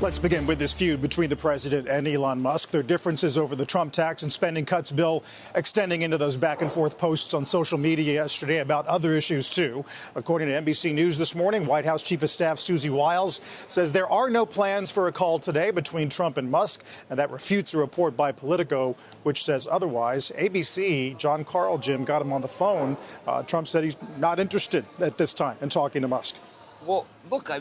Let's begin with this feud between the president and Elon Musk. Their differences over the Trump tax and spending cuts bill extending into those back and forth posts on social media yesterday about other issues, too. According to NBC News this morning, White House Chief of Staff Susie Wiles says there are no plans for a call today between Trump and Musk, and that refutes a report by Politico, which says otherwise. ABC, John Carl, Jim, got him on the phone. Trump said he's not interested at this time in talking to Musk. Well, look,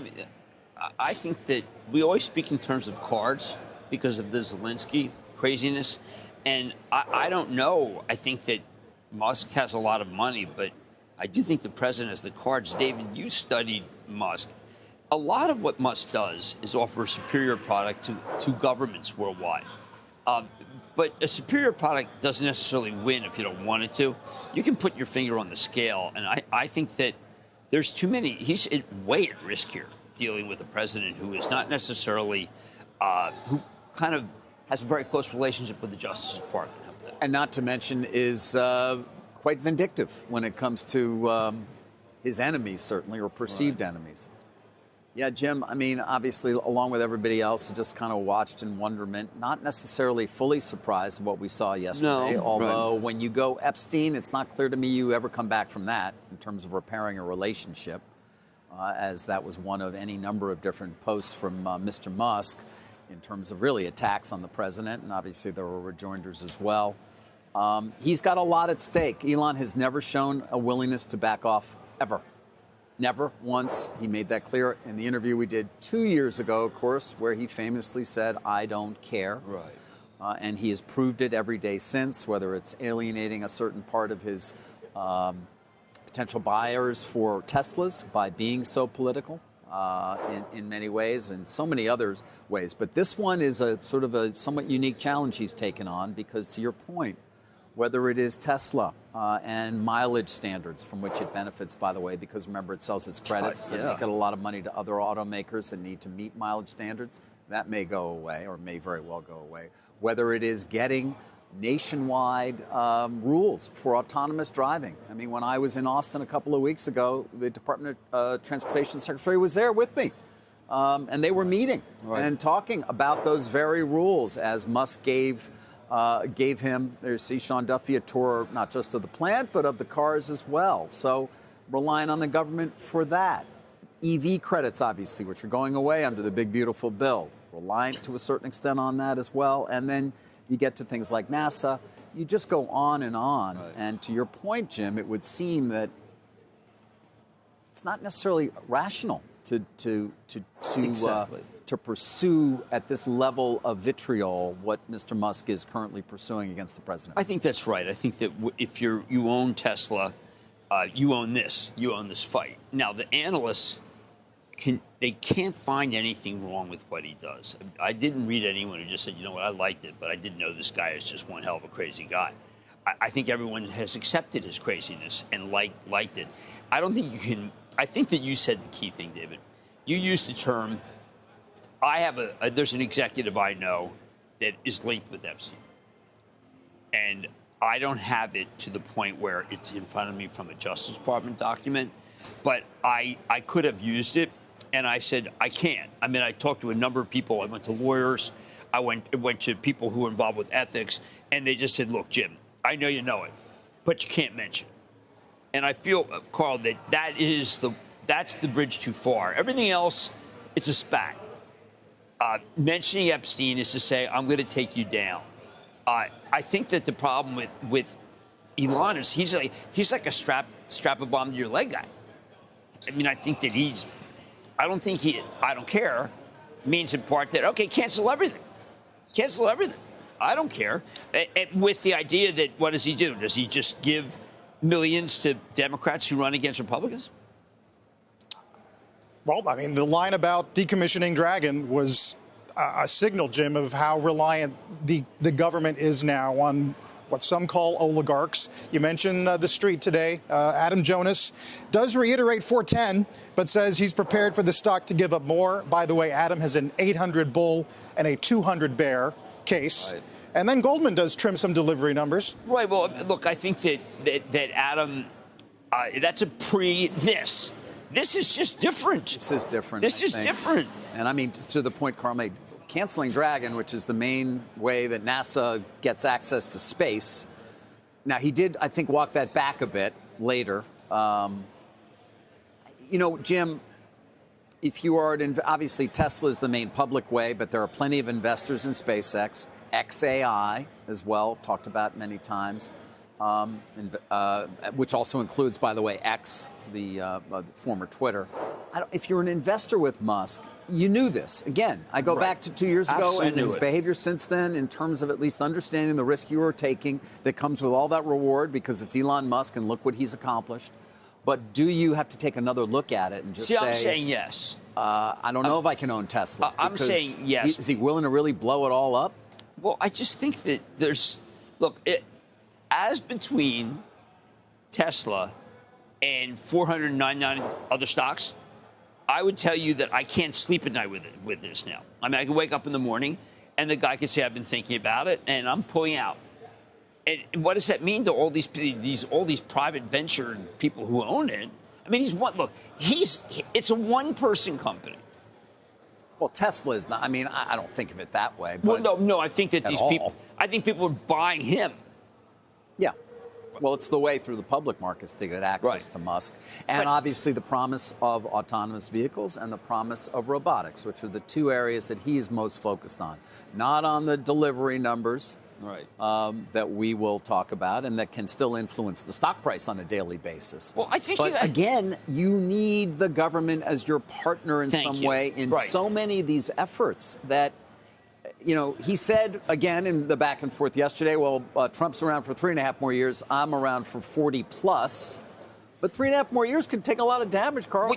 I think that we always speak in terms of cards because of the Zelensky craziness. And I don't know. I think that Musk has a lot of money, but I do think the president has the cards. David, you studied Musk. A lot of what Musk does is offer a superior product to governments worldwide. But a superior product doesn't necessarily win if you don't want it to. You can put your finger on the scale. And I think that there's too many. He's way at risk here, dealing with a president who is not necessarily, who kind of has a very close relationship with the Justice Department. And not to mention is quite vindictive when it comes to his enemies, certainly, or perceived enemies. Yeah, Jim, I mean, obviously, along with everybody else, I just kind of watched in wonderment, not necessarily fully surprised at what we saw yesterday, although when you go Epstein, it's not clear to me you ever come back from that in terms of repairing a relationship. As that was one of any number of different posts from Mr. Musk in terms of really attacks on the president. And obviously there were rejoinders as well. He's got a lot at stake. Elon has never shown a willingness to back off, ever. Never once. He made that clear in the interview we did 2 years ago, of course, where he famously said, "I don't care." Right. And he has proved it every day since, whether it's alienating a certain part of his potential buyers for Teslas by being so political in many ways and so many other ways. But this one is a sort of a somewhat unique challenge he's taken on because, to your point, whether it is Tesla and mileage standards from which it benefits, by the way, because remember, it sells its credits that make it a lot of money to other automakers that need to meet mileage standards. That may go away or may very well go away. Whether it is getting nationwide rules for autonomous driving. I mean, when I was in Austin a couple of weeks ago, the Department of Transportation Secretary was there with me. And they were meeting and talking about those very rules as Musk gave him, there's Sean Duffy, a tour not just of the plant, but of the cars as well. So relying on the government for that. EV credits, obviously, which are going away under the big, beautiful bill. Reliant to a certain extent on that as well. And then you get to things like NASA. You just go on and on. Right. And to your point, Jim, it would seem that it's not necessarily rational to pursue at this level of vitriol what Mr. Musk is currently pursuing against the president. I think that's right. I think that if you own Tesla, you own this fight. Now, the analysts can't find anything wrong with what he does. I didn't read anyone who just said, you know what, I liked it, but I didn't know this guy is just one hell of a crazy guy. I think everyone has accepted his craziness and liked it. I don't think you can. I think that you said the key thing, David. You used the term, there's an executive I know that is linked with Epstein. And I don't have it to the point where it's in front of me from a Justice Department document, but I could have used it. And I said, I can't. I mean, I talked to a number of people. I went to lawyers. I went to people who were involved with ethics. And they just said, look, Jim, I know you know it, but you can't mention it. And I feel, Carl, that's the bridge too far. Everything else, it's a spat. Mentioning Epstein is to say, I'm going to take you down. I think that the problem with Elon is he's like a strap a bomb to your leg guy. I mean, I think that I don't care means in part that, okay, cancel everything. I don't care. With the idea that, what does he do? Does he just give millions to Democrats who run against Republicans? Well, I mean, the line about decommissioning Dragon was a signal, Jim, of how reliant the government is now on what some call oligarchs. You mentioned the street today. Adam Jonas does reiterate 410, but says he's prepared for the stock to give up more. By the way, Adam has an 800 bull and a 200 bear case. Right. And then Goldman does trim some delivery numbers. Right. Well, look, I think that Adam, that's a pre-this. This is just different. This is different. This is different. And I mean, to the point Carl made, canceling Dragon, which is the main way that NASA gets access to space. Now, he did, I think, walk that back a bit later. Jim, if you are, obviously Tesla is the main public way, but there are plenty of investors in SpaceX, XAI as well, talked about many times, which also includes, by the way, X, the former Twitter. If you're an investor with Musk, you knew this. Again, I go back to 2 years ago and his behavior since then in terms of at least understanding the risk you are taking that comes with all that reward because it's Elon Musk and look what he's accomplished. But do you have to take another look at it and just say... I'm saying yes. I don't know if I can own Tesla. I'm saying yes. Is he willing to really blow it all up? Well, I just think that there's... Look, as between Tesla and 499 other stocks, I would tell you that I can't sleep at night with this now. I mean, I can wake up in the morning, and the guy could say, I've been thinking about it, and I'm pulling out. And what does that mean to all these private venture people who own it? I mean, it's a one-person company. Well, Tesla is not. I mean, I don't think of it that way. But no. I think that people are buying him. Yeah. Well, it's the way through the public markets to get access to Musk. And obviously the promise of autonomous vehicles and the promise of robotics, which are the two areas that he is most focused on. Not on the delivery numbers. That we will talk about and that can still influence the stock price on a daily basis. Well, I think again, you need the government as your partner in some way in so many of these efforts that, he said again in the back and forth yesterday, well, Trump's around for 3.5 more years. I'm around for 40 plus. But 3.5 more years could take a lot of damage, Carl.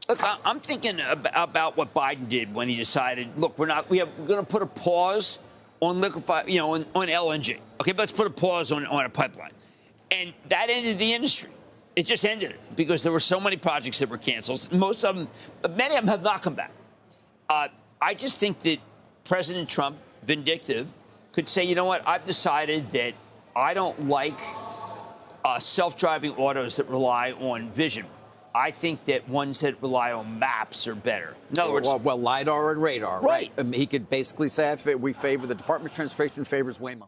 Look, I'm thinking about what Biden did when he decided, look, we're going to put a pause on liquefied, on LNG. Okay, but let's put a pause on a pipeline. And that ended the industry. It just ended it because there were so many projects that were canceled. Most of them, many of them have not come back. I just think that President Trump, vindictive, could say, you know what, I've decided that I don't like self-driving autos that rely on vision. I think that ones that rely on maps are better. In other words, well, LiDAR and radar, right? He could basically say, the Department of Transportation favors Waymo.